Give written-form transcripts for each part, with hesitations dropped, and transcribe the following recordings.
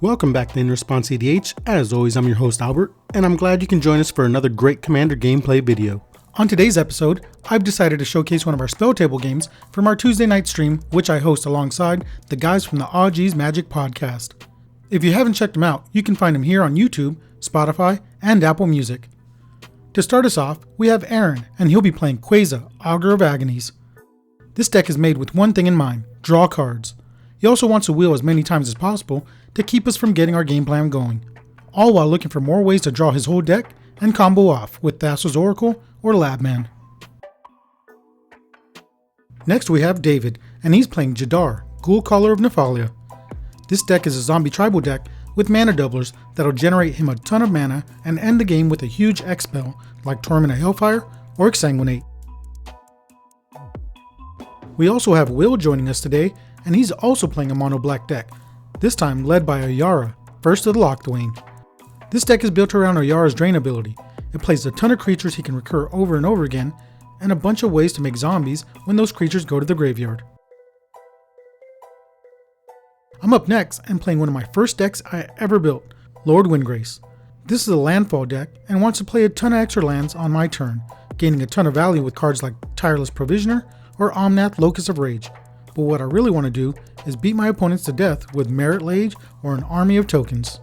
Welcome back to In Response EDH. As always, I'm your host Albert, and I'm glad you can join us for another great Commander gameplay video. On today's episode, I've decided to showcase one of our spell table games from our Tuesday night stream, which I host alongside the guys from the Aw Jeez MTG Podcast. If you haven't checked them out, you can find them here on YouTube, Spotify, and Apple Music. To start us off, we have Aaron, and he'll be playing Queza, Augur of Agonies. This deck is made with one thing in mind: draw cards. He also wants to wheel as many times as possible to keep us from getting our game plan going, all while looking for more ways to draw his whole deck and combo off with Thassa's Oracle or Labman. Next we have David, and he's playing Jadar, ᴑᴜᴅᴏ of Nephalia. This deck is a zombie tribal deck with mana doublers that'll generate him a ton of mana and end the game with a huge X spell like Torment of Hellfire or Exsanguinate. We also have Will joining us today, and he's also playing a mono black deck, this time led by Ayara, first of the ᴅɪᴱᴏᴜ. This deck is built around Ayara's Drain ability. It plays a ton of creatures he can recur over and over again, and a bunch of ways to make zombies when those creatures go to the graveyard. I'm up next and playing one of my first decks I ever built, Lord Windgrace. This is a landfall deck and wants to play a ton of extra lands on my turn, gaining a ton of value with cards like Tireless Provisioner or Omnath Locus of Rage. But what I really want to do is beat my opponents to death with Merit Lage or an army of tokens.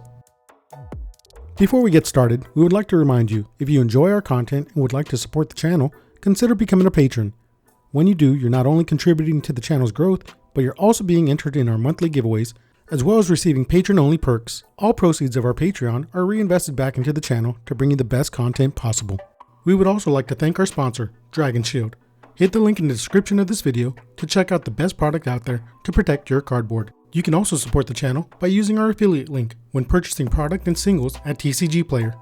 Before we get started, we would like to remind you, if you enjoy our content and would like to support the channel, consider becoming a patron. When you do, you're not only contributing to the channel's growth, but you're also being entered in our monthly giveaways, as well as receiving patron-only perks. All proceeds of our Patreon are reinvested back into the channel to bring you the best content possible. We would also like to thank our sponsor, Dragon Shield. Hit the link in the description of this video to check out the best product out there to protect your cardboard. You can also support the channel by using our affiliate link when purchasing product and singles at TCG Player.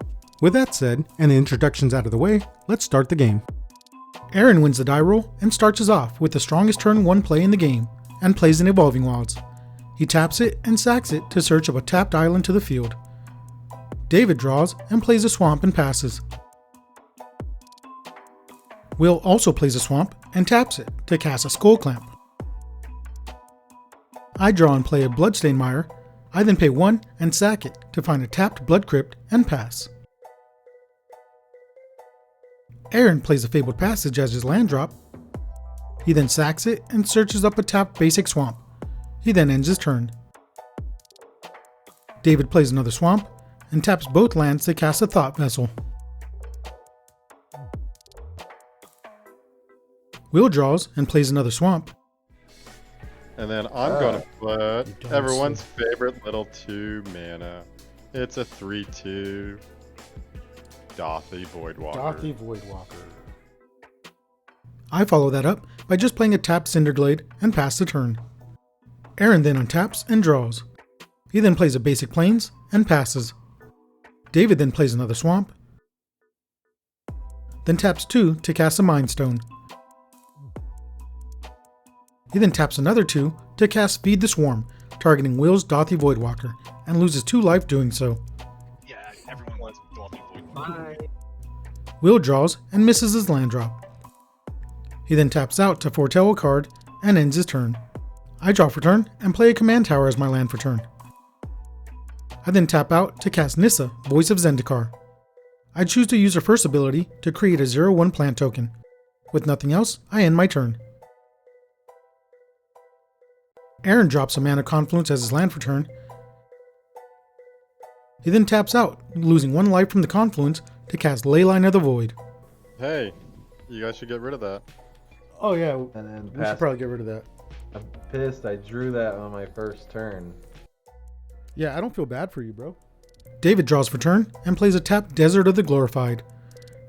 With that said, and the introductions out of the way, let's start the game. Aaron wins the die roll and starts us off with the strongest turn 1 play in the game, and plays an Evolving Wilds. He taps it and sacks it to search up a tapped island to the field. David draws and plays a swamp and passes. Will also plays a swamp and taps it to cast a Skull Clamp. I draw and play a Bloodstained Mire. I then pay 1 and sack it to find a tapped Blood Crypt and pass. Aaron plays a Fabled Passage as his land drop. He then sacks it and searches up a tapped basic swamp. He then ends his turn. David plays another swamp and taps both lands to cast a Thought Vessel. Will draws and plays another swamp. And then I'm gonna put everyone's favorite little 2 mana. It's a 3/2 Dauthi Voidwalker. I follow that up by just playing a tapped Cinderglade and pass the turn. Aaron then untaps and draws. He then plays a basic Plains and passes. David then plays another swamp, then taps 2 to cast a Mind Stone. He then taps another 2 to cast Feed the Swarm, targeting Will's Dauthi Voidwalker, and loses 2 life doing so. Yeah, everyone wants Dauthi Voidwalker. Will draws and misses his land drop. He then taps out to foretell a card and ends his turn. I draw for turn and play a Command Tower as my land for turn. I then tap out to cast Nissa, Voice of Zendikar. I choose to use her first ability to create a 0/1 plant token. With nothing else, I end my turn. Aaron drops a Mana Confluence as his land for turn. He then taps out, losing 1 life from the Confluence to cast Leyline of the Void. Hey, you guys should get rid of that. Oh yeah, And then we should probably get rid of that. I'm pissed. I drew that on my first turn. Yeah, I don't feel bad for you, bro. David draws for turn and plays a tapped Desert of the Glorified.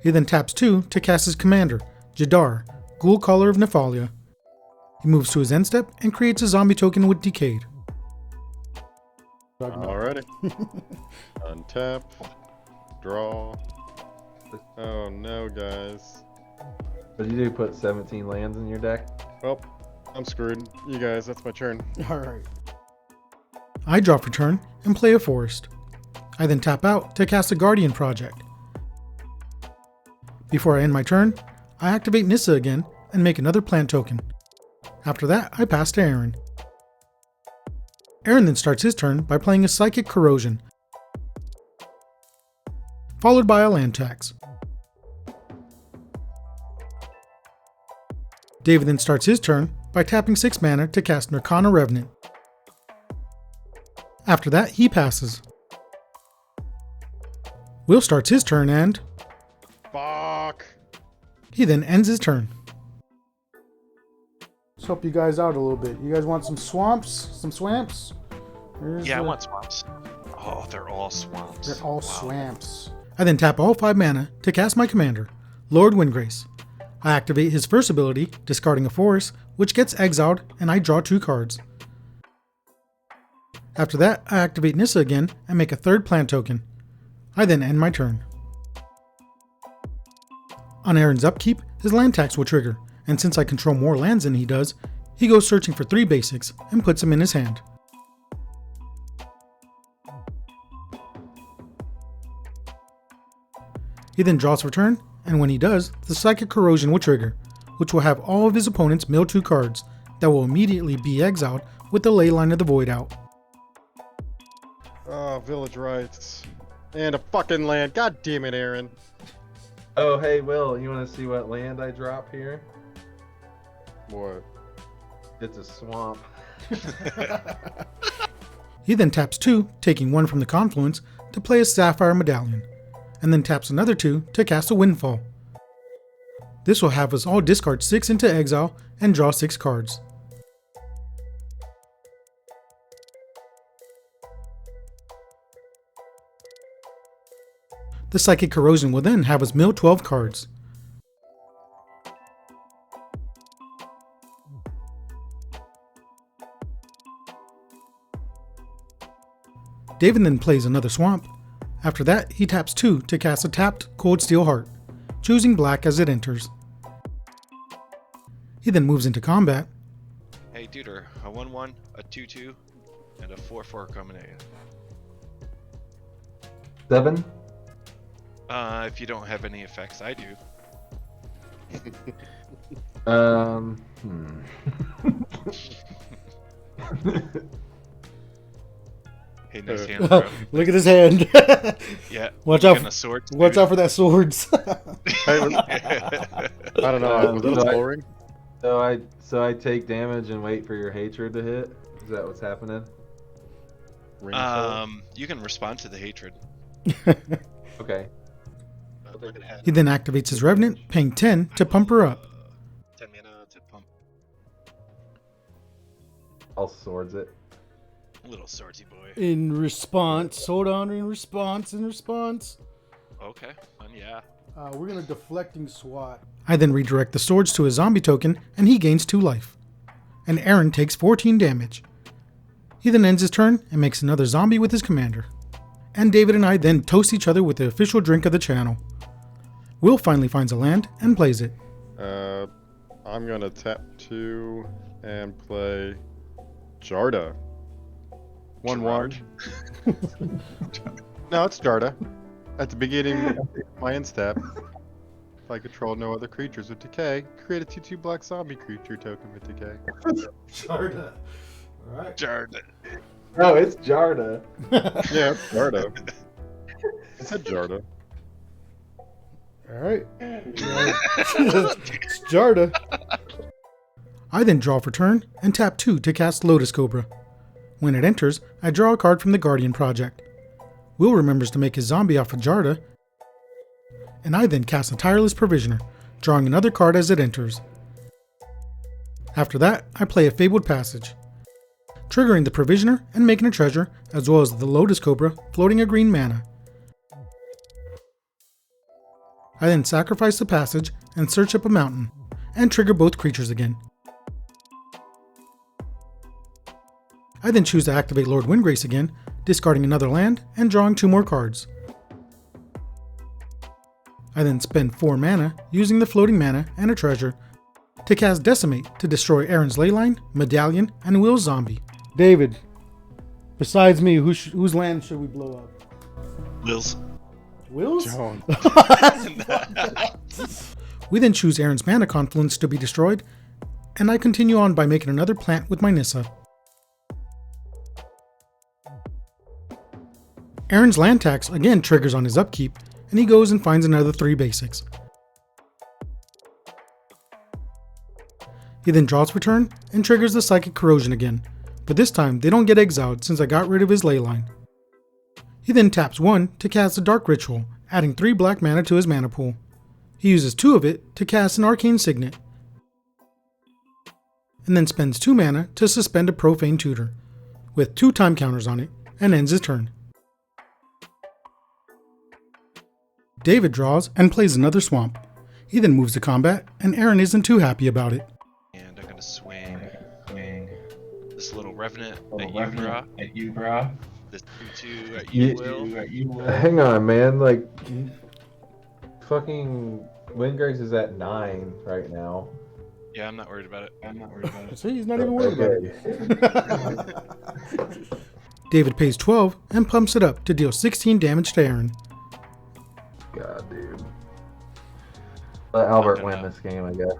He then taps 2 to cast his commander, Jadar, ᴑᴜᴅᴏ of Nephalia. He moves to his end step and creates a zombie token with Decayed. Alrighty. Untap. Draw. Oh no, guys. What did you do? Put 17 lands in your deck? Well, I'm screwed. You guys, that's my turn. Alright. I draw for turn and play a forest. I then tap out to cast a Guardian Project. Before I end my turn, I activate Nissa again and make another plant token. After that, I pass to Aaron. Aaron then starts his turn by playing a Psychic Corrosion, followed by a land tax. David then starts his turn by tapping 6 mana to cast Nirkana Revenant. After that, he passes. Will starts his turn and Fuck. he then ends his turn. Let's help you guys out a little bit. You guys want some swamps? Some swamps? Yeah, I want swamps. Oh, they're all swamps. They're all Wow. swamps. I then tap all 5 mana to cast my commander, Lord Windgrace. I activate his first ability, discarding a forest, which gets exiled, and I draw 2 cards. After that, I activate Nissa again and make a 3rd plant token. I then end my turn. On Aaron's upkeep, his land tax will trigger, and since I control more lands than he does, he goes searching for 3 basics and puts them in his hand. He then draws for turn, and when he does, the Psychic Corrosion will trigger, which will have all of his opponents mill 2 cards that will immediately be exiled with the Leyline of the Void out. Oh, village rights. And a fucking land. God damn it, Aaron. Oh, hey, Will, you want to see what land I drop here? What? It's a swamp. He then taps 2, taking 1 from the Confluence, to play a Sapphire Medallion, and then taps another 2 to cast a Windfall. This will have us all discard 6 into exile and draw 6 cards. The Psychic Corrosion will then have us mill 12 cards. David then plays another swamp. After that, he taps 2 to cast a tapped Cold Steel Heart, choosing black as it enters. He then moves into combat. Hey, Duder, a 1/1, a 2/2, and a 4/4 coming at you. 7? If you don't have any effects, I do. Hey, nice hand, bro. Look at his hand. Yeah. Watch out! And a sword. Watch out for that swords. Hey, I don't know. Was it a soul ring? So I take damage and wait for your hatred to hit? Is that what's happening? Ring soul? You can respond to the hatred. Okay. Look at that. He then activates his Revenant, paying 10 to pump her up. 10 mana to pump. I'll swords it. Little swordsy boy. In response, hold on, in response. Okay, yeah. We're gonna deflecting swat. I then redirect the swords to a zombie token, and he gains 2 life. And Aaron takes 14 damage. He then ends his turn and makes another zombie with his commander. And David and I then toast each other with the official drink of the channel. Will finally finds a land and plays it. I'm gonna tap 2 and play Jarda. 1/1. No, it's Jarda. At the beginning of my end step, if I control no other creatures with decay, create a 2/2 black zombie creature token with decay. Jarda. Alright. Jarda. No, it's Jarda. Yeah, it's Jarda. I said Jarda. Alright. It's Jarda. I then draw for turn and tap 2 to cast Lotus Cobra. When it enters, I draw a card from the Guardian Project. Will remembers to make his zombie off of Jarda, and I then cast a Tireless Provisioner, drawing another card as it enters. After that, I play a Fabled Passage, triggering the Provisioner and making a treasure, as well as the Lotus Cobra floating a green mana. I then sacrifice the passage and search up a mountain, and trigger both creatures again. I then choose to activate Lord Windgrace again, discarding another land and drawing 2 more cards. I then spend 4 mana using the floating mana and a treasure to cast Decimate to destroy Aaron's Leyline, Medallion, and Will's zombie. David, besides me, whose land should we blow up? Will's. Will's? Don't. We then choose Aaron's mana confluence to be destroyed, and I continue on by making another plant with my Nissa. Aaron's land tax again triggers on his upkeep, and he goes and finds another 3 basics. He then draws for turn and triggers the Psychic Corrosion again, but this time they don't get exiled since I got rid of his Leyline. He then taps 1 to cast a Dark Ritual, adding 3 black mana to his mana pool. He uses 2 of it to cast an Arcane Signet, and then spends 2 mana to suspend a Profane Tutor, with 2 time counters on it, and ends his turn. David draws and plays another swamp. He then moves to combat, and Aaron isn't too happy about it. And I'm gonna swing this little Revenant at you, bro. This 2/2 at you, Will. Hang on, man. Like, fucking Windgrace is at 9 right now. Yeah, I'm not worried about it. See, he's not even worried about it. David pays 12 and pumps it up to deal 16 damage to Aaron. God, dude. Let Albert win this game, I guess.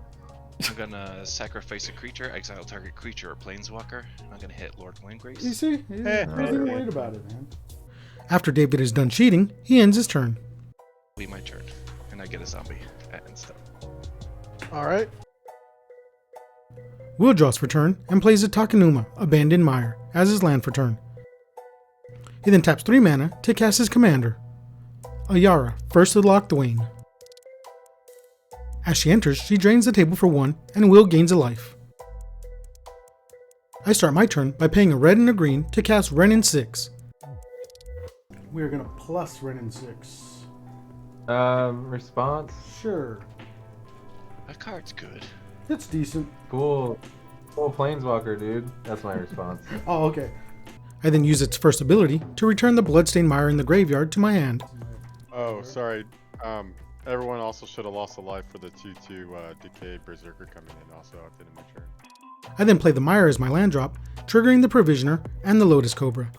I'm gonna sacrifice a creature, exile target creature or planeswalker. I'm gonna hit Lord Windgrace. You see? He's not even worried about it, man. After David is done cheating, he ends his turn. Be my turn, and I get a zombie at instant. Alright. Will draws for turn and plays a Takenuma, Abandoned Mire, as his land for turn. He then taps 3 mana to cast his commander, Ayara, First of the ᴅᴜᴜ. As she enters, she drains the table for 1, and Will gains a life. I start my turn by paying a red and a green to cast Wrenn and 6. We're gonna plus Wrenn and 6. Response? Sure. That card's good. It's decent. Cool. Cool Planeswalker, dude. That's my response. Oh, okay. I then use its first ability to return the Bloodstained Mire in the graveyard to my hand. Oh, sorry. Everyone also should have lost a life for the 2/2 Decayed Berserker coming in also at the end of my turn. I then play the Mire as my land drop, triggering the Provisioner and the Lotus Cobra.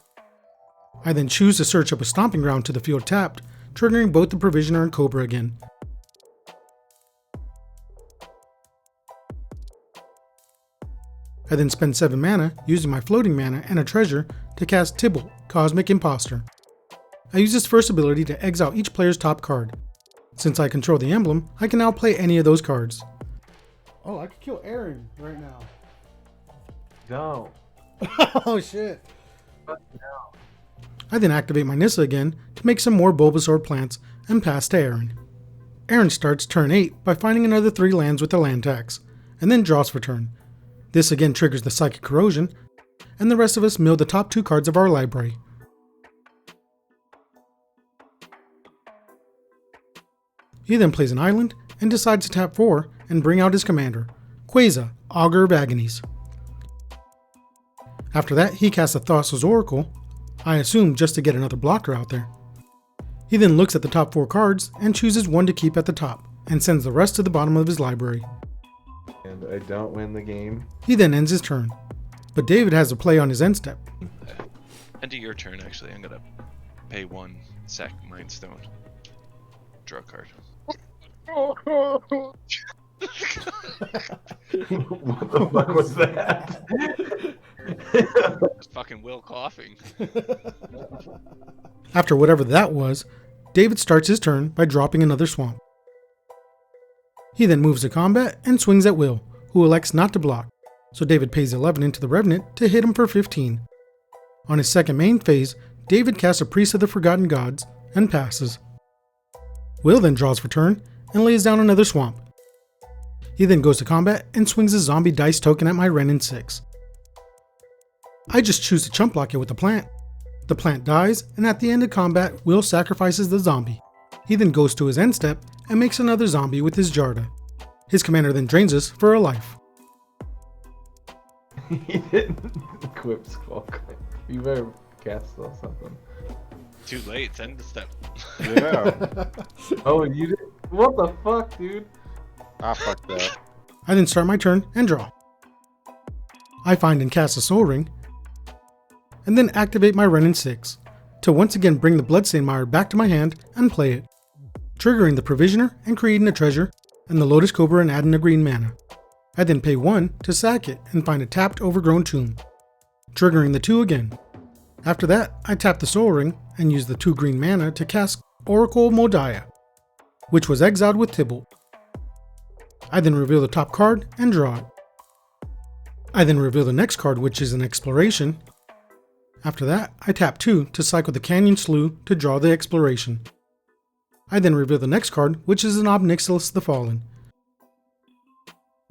I then choose to search up a Stomping Ground to the field tapped, triggering both the Provisioner and Cobra again. I then spend 7 mana using my floating mana and a treasure to cast Tibalt, Cosmic Imposter. I use this first ability to exile each player's top card. Since I control the emblem, I can now play any of those cards. Oh, I could kill Aaron right now. Don't. Oh shit. I then activate my Nissa again to make some more Bulbasaur plants and pass to Aaron. Aaron starts turn 8 by finding another 3 lands with the land tax, and then draws for turn. This again triggers the Psychic Corrosion, and the rest of us mill the top 2 cards of our library. He then plays an island and decides to tap 4 and bring out his commander, Queza, Augur of Agonies. After that, he casts a Thassa's Oracle, I assume just to get another blocker out there. He then looks at the top 4 cards and chooses 1 to keep at the top, and sends the rest to the bottom of his library. And I don't win the game. He then ends his turn, but David has a play on his end step. End of your turn, actually. I'm gonna pay 1, sack Mind Stone. Draw a card. What the fuck was that? That's fucking Will coughing. After whatever that was, David starts his turn by dropping another swamp. He then moves to combat and swings at Will, who elects not to block, so David pays 11 into the Revenant to hit him for 15. On his second main phase, David casts a Priest of the Forgotten Gods and passes. Will then draws for turn and lays down another swamp. He then goes to combat and swings a zombie dice token at my Wrenn and 6. I just choose to chump block it with the plant. The plant dies, and at the end of combat, Will sacrifices the zombie. He then goes to his end step and makes another zombie with his Jadar. His commander then drains us for a life. He didn't equip Skullclip. You better cast something. Too late, it's end of step. Yeah. Oh, you did? What the fuck, dude? Ah, fuck that. I then start my turn and draw. I find and cast a Soul Ring, and then activate my Wrenn and 6, to once again bring the Bloodstained Mire back to my hand and play it, triggering the Provisioner and creating a treasure, and the Lotus Cobra and adding a green mana. I then pay 1 to sack it and find a tapped Overgrown Tomb, triggering the 2 again. After that, I tap the Soul Ring and use the 2 green mana to cast Oracle of Modiah, which was exiled with Tibalt. I then reveal the top card and draw it. I then reveal the next card, which is an Exploration. After that, I tap 2 to cycle the Canyon Slough to draw the Exploration. I then reveal the next card, which is an Ob Nixilis the Fallen.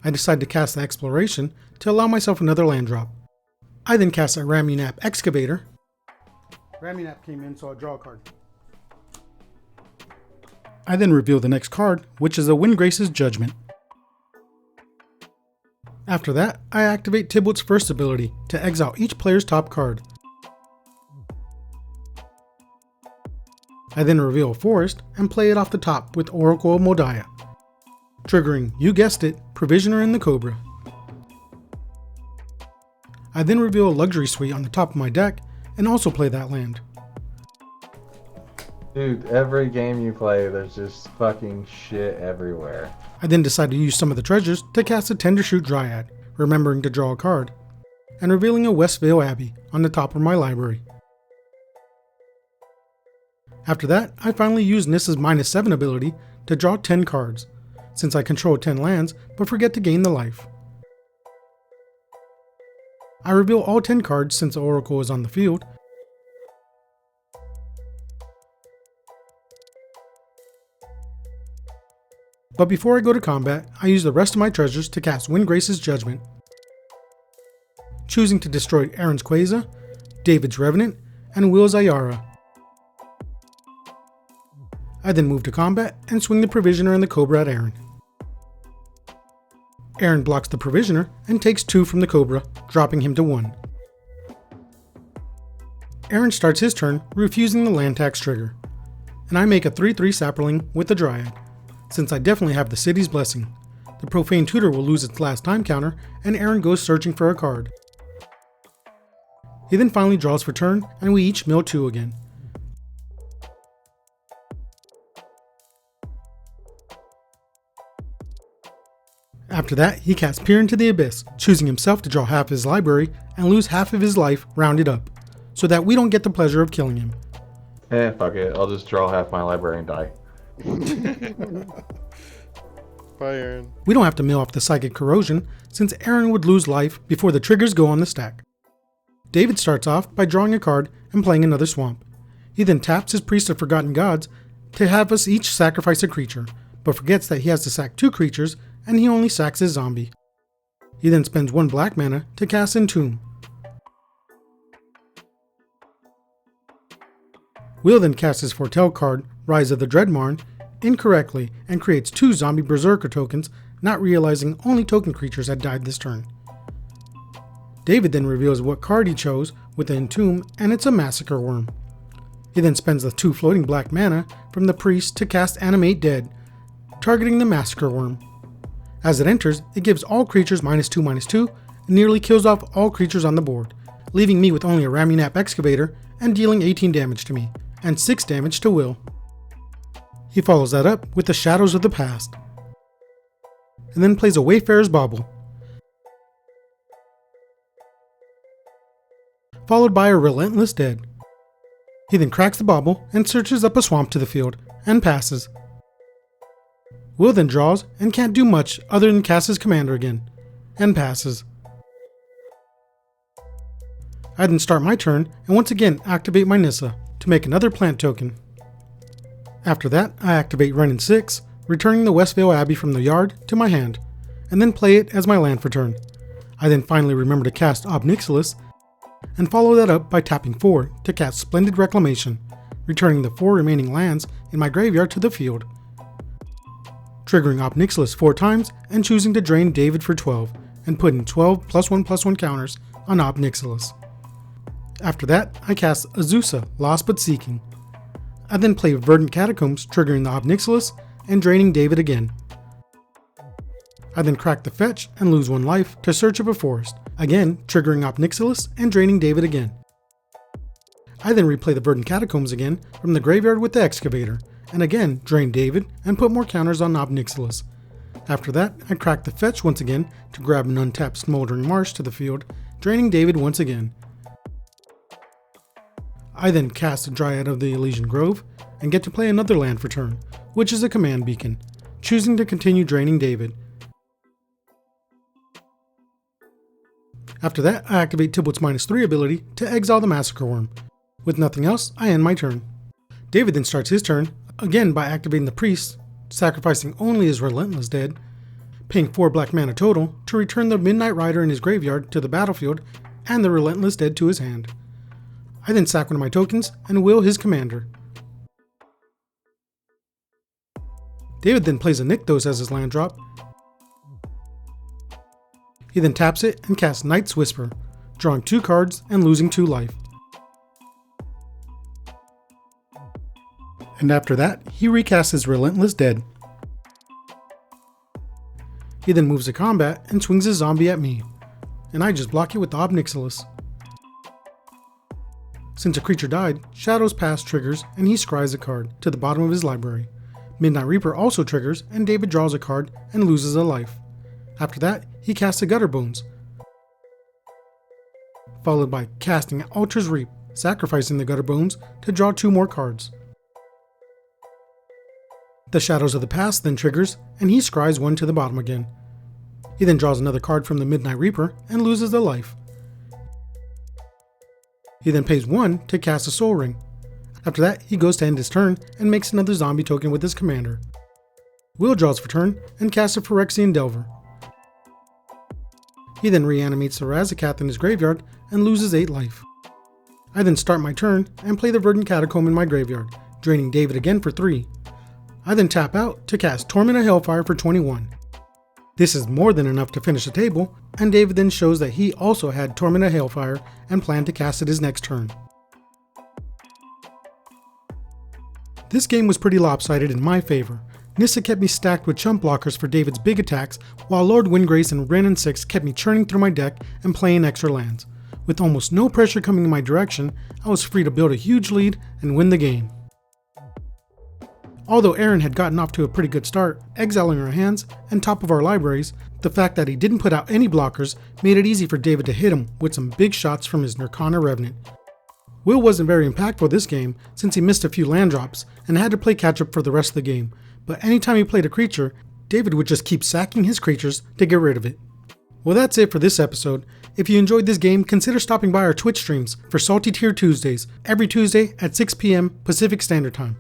I decide to cast the Exploration to allow myself another land drop. I then cast a ᴍᴜᴅᴏ Excavator. ᴍᴜᴅᴏ came in, so I draw a card. I then reveal the next card, which is a Windgrace's Judgment. After that, I activate Tibalt's first ability to exile each player's top card. I then reveal a forest and play it off the top with Oracle of Modiah, triggering, you guessed it, Provisioner and the Cobra. I then reveal a Luxury Suite on the top of my deck and also play that land. Dude, every game you play, there's just fucking shit everywhere. I then decide to use some of the treasures to cast a Tendershoot Dryad, remembering to draw a card, and revealing a Westvale Abbey on the top of my library. After that, I finally use Nissa's -7 ability to draw 10 cards, since I control 10 lands but forget to gain the life. I reveal all 10 cards since the Oracle is on the field. But before I go to combat, I use the rest of my treasures to cast Windgrace's Judgment, choosing to destroy Aaron's Queza, David's Revenant, and Will's Ayara. I then move to combat and swing the Provisioner and the Cobra at Aaron. Aaron blocks the Provisioner and takes 2 from the Cobra, dropping him to 1. Aaron starts his turn, refusing the land tax trigger, and I make a 3/3 Sapperling with the Dryad, since I definitely have the City's Blessing. The Profane Tutor will lose its last time counter, and Aaron goes searching for a card. He then finally draws for turn, and we each mill 2 again. After that, he casts Peer into the Abyss, choosing himself to draw half his library and lose half of his life rounded up, so that we don't get the pleasure of killing him. Fuck it, I'll just draw half my library and die. Bye, Aaron. We don't have to mill off the Psychic Corrosion, since Aaron would lose life before the triggers go on the stack. David starts off by drawing a card and playing another swamp. He then taps his Priest of Forgotten Gods to have us each sacrifice a creature, but forgets that he has to sack 2 creatures and he only sacks his zombie. He then spends 1 black mana to cast Entomb. Will then casts his Foretell card, Rise of the Dreadmarn, incorrectly and creates 2 zombie Berserker tokens, not realizing only token creatures had died this turn. David then reveals what card he chose with the Entomb, and it's a Massacre Worm. He then spends the 2 floating black mana from the Priest to cast Animate Dead, targeting the Massacre Worm. As it enters, it gives all creatures -2/-2 and nearly kills off all creatures on the board, leaving me with only a ᴍᴜᴅᴏ Excavator and dealing 18 damage to me, and 6 damage to Will. He follows that up with the Shadows of the Past, and then plays a Wayfarer's Bauble, followed by a Relentless Dead. He then cracks the bauble and searches up a swamp to the field, and passes. Will then draws and can't do much other than cast his commander again, and passes. I then start my turn and once again activate my Nissa to make another plant token. After that, I activate Wrenn and 6, returning the Westvale Abbey from the yard to my hand, and then play it as my land for turn. I then finally remember to cast Ob Nixilis, and follow that up by tapping 4 to cast Splendid Reclamation, returning the 4 remaining lands in my graveyard to the field, triggering Ob Nixilis 4 times and choosing to drain David for 12, and putting 12 +1/+1 counters on Ob Nixilis. After that, I cast Azusa, Lost But Seeking. I then play Verdant Catacombs, triggering the Ob Nixilis, and draining David again. I then crack the fetch and lose 1 life to search up a forest, again triggering ᴑᴜᴜᴜᴜ and draining David again. I then replay the Verdant Catacombs again from the graveyard with the excavator, and again drain David and put more counters on ᴑᴜᴜᴜᴜ. After that, I crack the fetch once again to grab an untapped Smoldering Marsh to the field, draining David once again. I then cast a Dryad of the Elysian Grove and get to play another land for turn, which is a command beacon, choosing to continue draining David. After that, I activate Tybalt's -3 ability to exile the Massacre Worm. With nothing else, I end my turn. David then starts his turn, again by activating the Priest, sacrificing only his Relentless Dead, paying 4 black mana total to return the Midnight Rider in his graveyard to the battlefield and the Relentless Dead to his hand. I then sack one of my tokens and will his commander. David then plays a Nykthos as his land drop. He then taps it and casts Night's Whisper, drawing 2 cards and losing 2 life. And after that, he recasts his Relentless Dead. He then moves to combat and swings his zombie at me, and I just block it with the ᴑᴜᴜᴜ. Since a creature died, Shadow's Pass triggers and he scries a card to the bottom of his library. Midnight Reaper also triggers and David draws a card and loses a life. After that, he casts a Gutterbones, followed by casting Altar's Reap, sacrificing the Gutterbones to draw 2 more cards. The Shadows of the Past then triggers and he scries 1 to the bottom again. He then draws another card from the Midnight Reaper and loses a life. He then pays 1 to cast a Soul Ring. After that, he goes to end his turn and makes another zombie token with his commander. Will draws for turn and casts a Phyrexian Delver. He then reanimates the Razakath in his graveyard and loses 8 life. I then start my turn and play the Verdant Catacomb in my graveyard, draining David again for 3. I then tap out to cast Torment of Hellfire for 21. This is more than enough to finish the table, and David then shows that he also had Torment of Hellfire and planned to cast it his next turn. This game was pretty lopsided in my favor. Nissa kept me stacked with chump blockers for David's big attacks, while Lord Windgrace and Wrenn and 6 kept me churning through my deck and playing extra lands. With almost no pressure coming in my direction, I was free to build a huge lead and win the game. Although Aaron had gotten off to a pretty good start, exiling our hands and top of our libraries, the fact that he didn't put out any blockers made it easy for David to hit him with some big shots from his Nirkana Revenant. Will wasn't very impactful this game since he missed a few land drops and had to play catch up for the rest of the game, but anytime he played a creature, David would just keep sacking his creatures to get rid of it. Well, that's it for this episode. If you enjoyed this game, consider stopping by our Twitch streams for Salty Tier Tuesdays, every Tuesday at 6 p.m. Pacific Standard Time.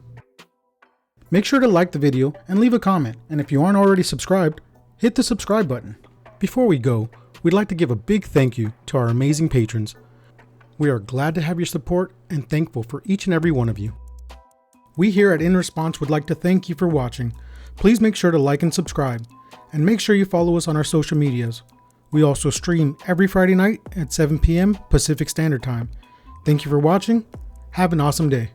Make sure to like the video and leave a comment, and if you aren't already subscribed, hit the subscribe button. Before we go, we'd like to give a big thank you to our amazing patrons. We are glad to have your support and thankful for each and every one of you. We here at In Response would like to thank you for watching. Please make sure to like and subscribe, and make sure you follow us on our social medias. We also stream every Friday night at 7 p.m. Pacific Standard Time. Thank you for watching. Have an awesome day.